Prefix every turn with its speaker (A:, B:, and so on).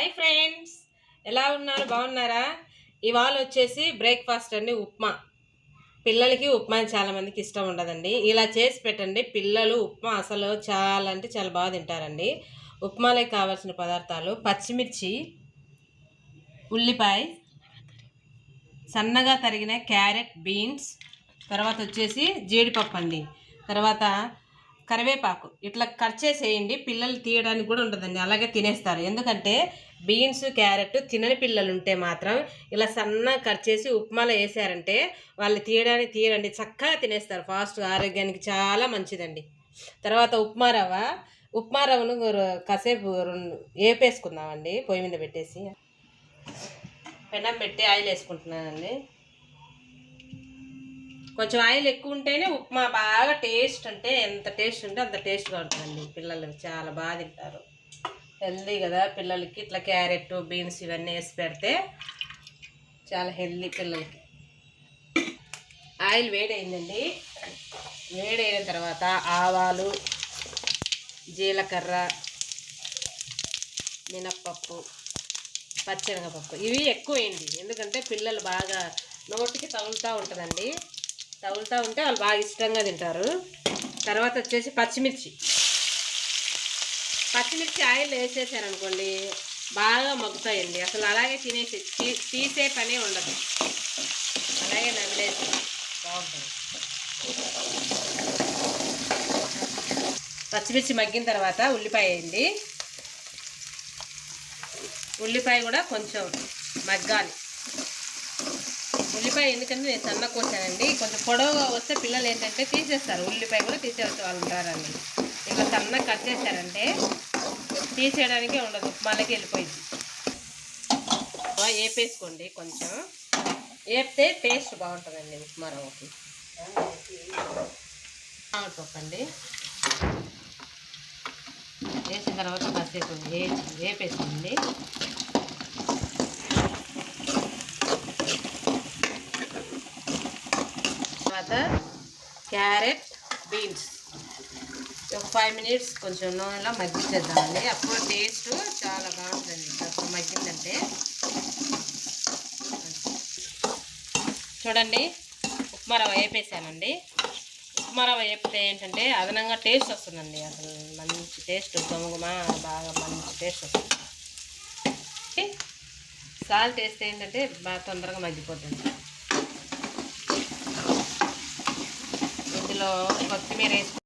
A: Hi friends, ఎలా ఉన్నారు? బాగున్నారా? ఇవాళ వచ్చేసి బ్రేక్ఫాస్ట్ అండి, ఉప్మా. పిల్లలకి ఉప్మా చాలా మందికి ఇష్టం ఉండదండి. ఇలా చేసి పెట్టండి, పిల్లలు ఉప్మా అసలు చాలా అంటే చాలా బాగా తింటారండి. ఉప్మాలకు కావాల్సిన పదార్థాలు: పచ్చిమిర్చి, ఉల్లిపాయ, సన్నగా తరిగిన క్యారెట్, బీన్స్, తర్వాత వచ్చేసి జీడిపప్పు అండి, తర్వాత కరివేపాకు. ఇట్లా కట్ చేసేయండి, పిల్లలు తీయడానికి కూడా ఉండదండి, అలాగే తినేస్తారు. ఎందుకంటే బీన్స్, క్యారెట్ తినని పిల్లలు ఉంటే మాత్రం ఇలా సన్నగా కట్ చేసి ఉప్మాలో వేసారంటే వాళ్ళు తీయరండి, చక్కగా తినేస్తారు ఫాస్ట్గా. ఆరోగ్యానికి చాలా మంచిదండి. తర్వాత ఉప్మా రవ్వను కాసేపు వేపేసుకుందామండి. పొయ్యి మీద పెట్టేసి పెనం పెట్టి ఆయిల్ వేసుకుంటున్నానండి. కొంచెం ఆయిల్ ఎక్కువ ఉంటేనే ఉప్మా బాగా టేస్ట్, అంటే ఎంత టేస్ట్ ఉంటే అంత టేస్ట్గా ఉంటుందండి. పిల్లలు చాలా బాగా తింటారు, హెల్దీ కదా పిల్లలకి. ఇట్లా క్యారెట్, బీన్స్ ఇవన్నీ వేసి పెడితే చాలా హెల్దీ పిల్లలకి. ఆయిల్ వేడైందండి. వేడైన తర్వాత ఆవాలు, జీలకర్ర, మినప్పప్పు, పచ్చెనగపప్పు ఇవి ఎక్కువ వేయండి. ఎందుకంటే పిల్లలు బాగా నోటికి తగులుతూ ఉంటుందండి. తగులుతూ ఉంటే వాళ్ళు బాగా ఇష్టంగా తింటారు. తర్వాత వచ్చేసి పచ్చిమిర్చి ఆయిల్ వేసేసారనుకోండి బాగా మగ్గుతాయండి. అసలు అలాగే తీసే పనే ఉండదు, అలాగే నవ్వేసి బాగుంటుంది. పచ్చిమిర్చి మగ్గిన తర్వాత ఉల్లిపాయ వేయండి. ఉల్లిపాయ కూడా కొంచెం మగ్గాలి. ఉల్లిపాయ ఎందుకంటే నేను సన్న కోసానండి. కొంచెం పొడవుగా వస్తే పిల్లలు ఏంటంటే తీసేస్తారు, ఉల్లిపాయ కూడా తీసేసే వాళ్ళు ఉంటారండి. ఇట్లా సన్నగా కట్ చేశారంటే తీసేయడానికే ఉండదు, ఉప్మాలకి వెళ్ళిపోయింది. వేపేసుకోండి, కొంచెం వేపితే టేస్ట్ బాగుంటుందండి ఉప్మా రవ్వకి. పప్పండి వేసిన తర్వాత కాసేపు వేపేసుకోండి. తర్వాత క్యారెట్, బీన్స్ ఒక 5 minutes కొంచెం నూనెలో మగ్గించేద్దామండి. అప్పుడు టేస్ట్ చాలా బాగుంటుంది. అప్పుడు మగ్గిందంటే చూడండి, ఉప్మా రవ్వ వేపేసానండి. ఉప్మా రవ్వ వేపితే ఏంటంటే అదనంగా టేస్ట్ వస్తుందండి. అసలు మంచి టేస్ట్, గమగమా బాగా మంచి టేస్ట్ వస్తుంది. సాల్ట్ వేస్తే ఏంటంటే బాగా తొందరగా మగ్గిపోతుంది. ఇందులో కొత్తిమీర వేసుకుంటే